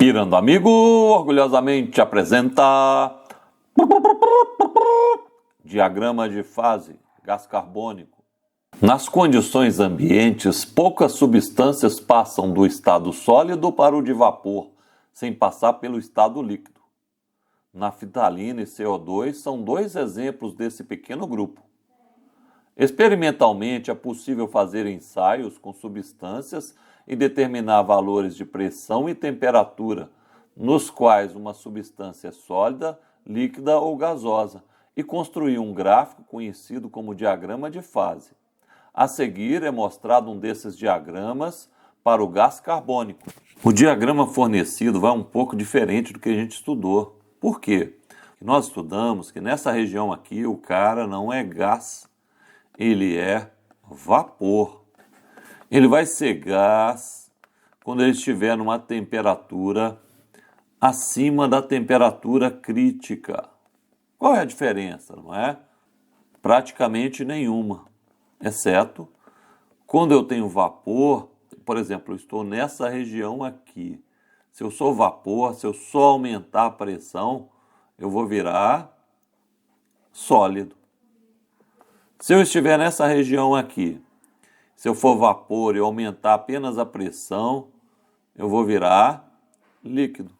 Pirando Amigo orgulhosamente apresenta diagrama de fase, gás carbônico. Nas condições ambientes, poucas substâncias passam do estado sólido para o de vapor, sem passar pelo estado líquido. Naftalina e CO2 são dois exemplos desse pequeno grupo. Experimentalmente, é possível fazer ensaios com substâncias e determinar valores de pressão e temperatura, nos quais uma substância é sólida, líquida ou gasosa, e construir um gráfico conhecido como diagrama de fase. A seguir é mostrado um desses diagramas para o gás carbônico. O diagrama fornecido vai um pouco diferente do que a gente estudou. Por quê? Nós estudamos que nessa região aqui o cara não é gás, ele é vapor. Ele vai ser gás quando ele estiver numa temperatura acima da temperatura crítica. Qual é a diferença, não é? Praticamente nenhuma, exceto quando eu tenho vapor, por exemplo, eu estou nessa região aqui. Se eu sou vapor, se eu só aumentar a pressão, eu vou virar sólido. Se eu estiver nessa região aqui, se eu for vapor e aumentar apenas a pressão, eu vou virar líquido.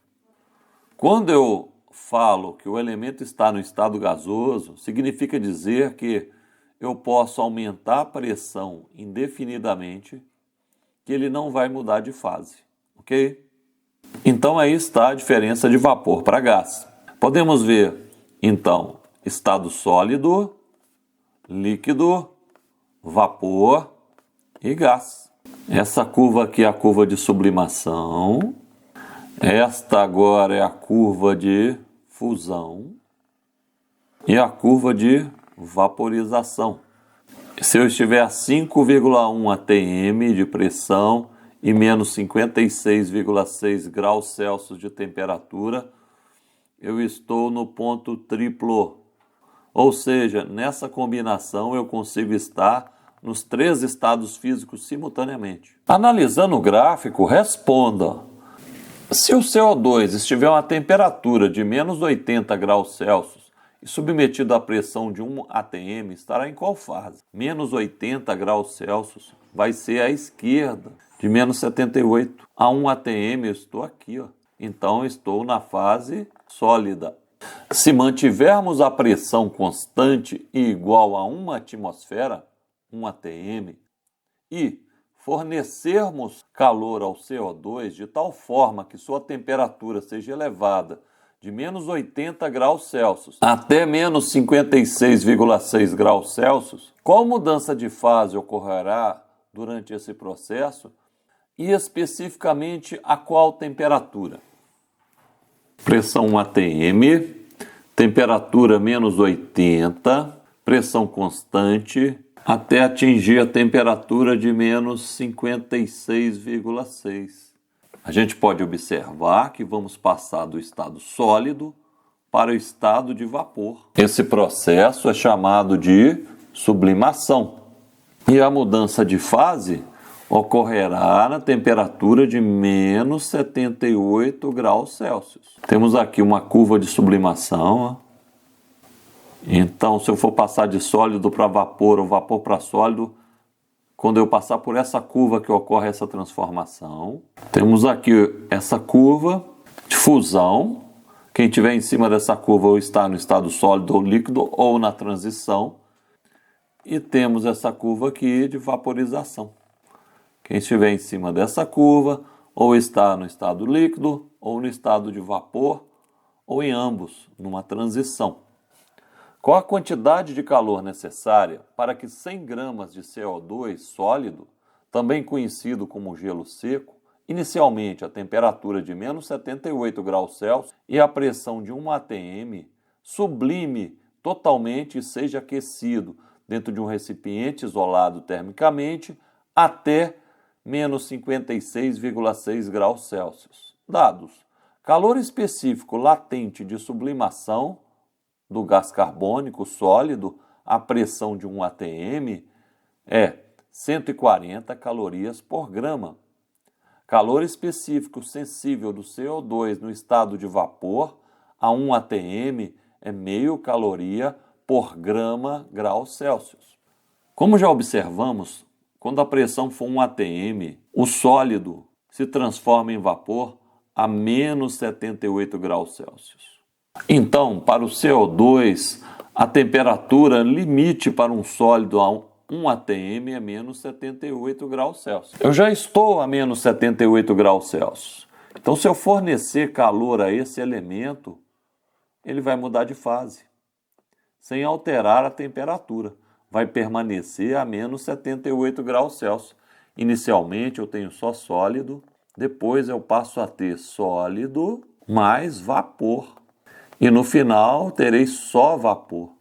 Quando eu falo que o elemento está no estado gasoso, significa dizer que eu posso aumentar a pressão indefinidamente, que ele não vai mudar de fase, ok? Então aí está a diferença de vapor para gás. Podemos ver, então, estado sólido, líquido, vapor e gás. Essa curva aqui é a curva de sublimação. Esta agora é a curva de fusão. E a curva de vaporização. Se eu estiver a 5,1 atm de pressão e menos 56,6 graus Celsius de temperatura, eu estou no ponto triplo. Ou seja, nessa combinação eu consigo estar nos 3 estados físicos simultaneamente. Analisando o gráfico, responda. Se o CO2 estiver a uma temperatura de menos 80 graus Celsius e submetido à pressão de 1 atm, estará em qual fase? Menos 80 graus Celsius vai ser à esquerda, de menos 78. A 1 atm eu estou aqui, ó. Então estou na fase sólida. Se mantivermos a pressão constante e igual a 1 atmosfera, 1 atm, e fornecermos calor ao CO2 de tal forma que sua temperatura seja elevada de menos 80 graus Celsius até menos 56,6 graus Celsius, qual mudança de fase ocorrerá durante esse processo e especificamente a qual temperatura? Pressão 1 atm, temperatura menos 80, pressão constante, até atingir a temperatura de menos 56,6. A gente pode observar que vamos passar do estado sólido para o estado de vapor. Esse processo é chamado de sublimação. E a mudança de fase ocorrerá na temperatura de menos 78 graus Celsius. Temos aqui uma curva de sublimação, ó. Então, se eu for passar de sólido para vapor ou vapor para sólido, quando eu passar por essa curva que ocorre essa transformação, temos aqui essa curva de fusão. Quem estiver em cima dessa curva ou está no estado sólido ou líquido ou na transição. E temos essa curva aqui de vaporização. Quem estiver em cima dessa curva ou está no estado líquido ou no estado de vapor ou em ambos, numa transição. Qual a quantidade de calor necessária para que 100 gramas de CO2 sólido, também conhecido como gelo seco, inicialmente a temperatura de menos 78 graus Celsius e a pressão de 1 atm, sublime totalmente e seja aquecido dentro de um recipiente isolado termicamente até menos 56,6 graus Celsius. Dados: calor específico latente de sublimação do gás carbônico sólido à pressão de 1 atm é 140 calorias por grama. calor específico sensível do CO2 no estado de vapor a 1 atm é meio caloria por grama grau Celsius. Como já observamos, quando a pressão for 1 atm, o sólido se transforma em vapor a menos 78 graus Celsius. Então, para o CO2, a temperatura limite para um sólido a 1 atm é menos 78 graus Celsius. Eu já estou a menos 78 graus Celsius. Então, se eu fornecer calor a esse elemento, ele vai mudar de fase, sem alterar a temperatura. Vai permanecer a menos 78 graus Celsius. Inicialmente eu tenho só sólido, depois eu passo a ter sólido mais vapor. E no final terei só vapor.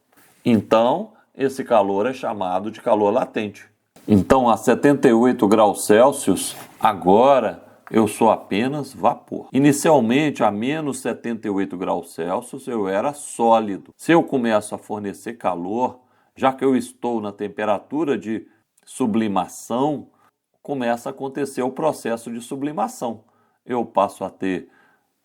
Então, esse calor é chamado de calor latente. Então, a 78 graus Celsius, agora eu sou apenas vapor. Inicialmente, a menos 78 graus Celsius, eu era sólido. Se eu começo a fornecer calor, já que eu estou na temperatura de sublimação, começa a acontecer o processo de sublimação. Eu passo a ter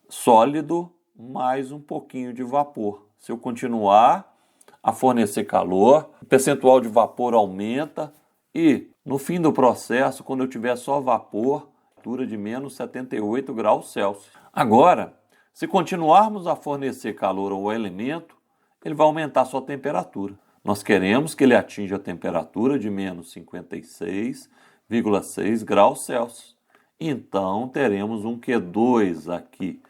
sólido mais um pouquinho de vapor. Se eu continuar a fornecer calor, o percentual de vapor aumenta e, no fim do processo, quando eu tiver só vapor, temperatura de menos 78 graus Celsius. Agora, se continuarmos a fornecer calor ao elemento, ele vai aumentar sua temperatura. Nós queremos que ele atinja a temperatura de menos 56,6 graus Celsius. Então, teremos um Q2 aqui.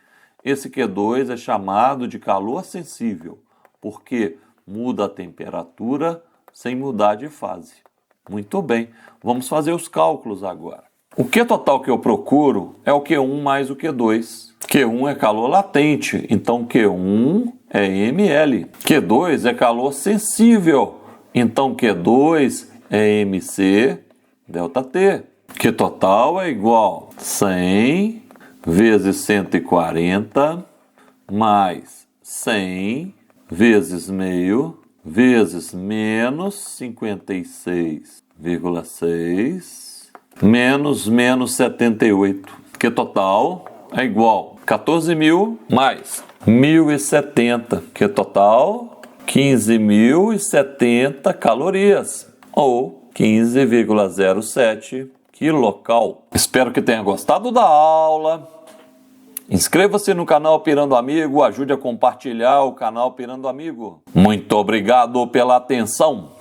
Esse Q2 é chamado de calor sensível, porque muda a temperatura sem mudar de fase. Muito bem, vamos fazer os cálculos agora. O Q total que eu procuro é o Q1 mais o Q2. Q1 é calor latente, então Q1 é ml. Q2 é calor sensível, então Q2 é mc ΔT. Q total é igual a 100 vezes 140 mais 100 vezes meio vezes menos 56,6 menos 78. Q total é igual a 14.000 mais 1.070. Q total 15.070 calorias ou 15,07 quilocal. Espero que tenha gostado da aula. Inscreva-se no canal Pirando Amigo, ajude a compartilhar o canal Pirando Amigo. Muito obrigado pela atenção.